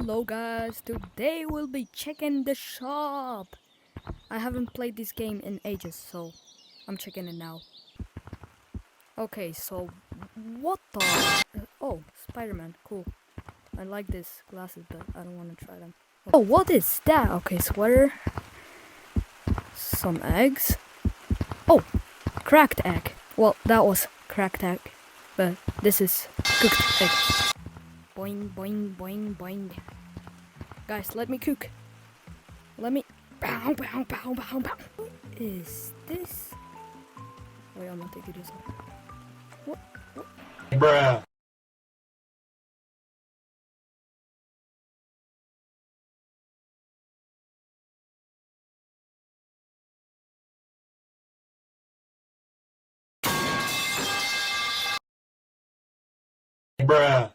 Hello guys, today we'll be checking the shop. I haven't played this game in ages, so I'm checking it now. Okay, so what the? Oh, Spider-Man, cool. I like these glasses, but I don't want to try them. Oh, what is that? Okay, sweater. Some eggs. Oh, cracked egg. Well, that was cracked egg, but this is cooked egg. Boing, boing, boing, boing. Guys, let me cook. Let me. Bow, bow, bow, bow, bow. What is this? Wait, I'm gonna take videos off. What? Bruh. Bruh.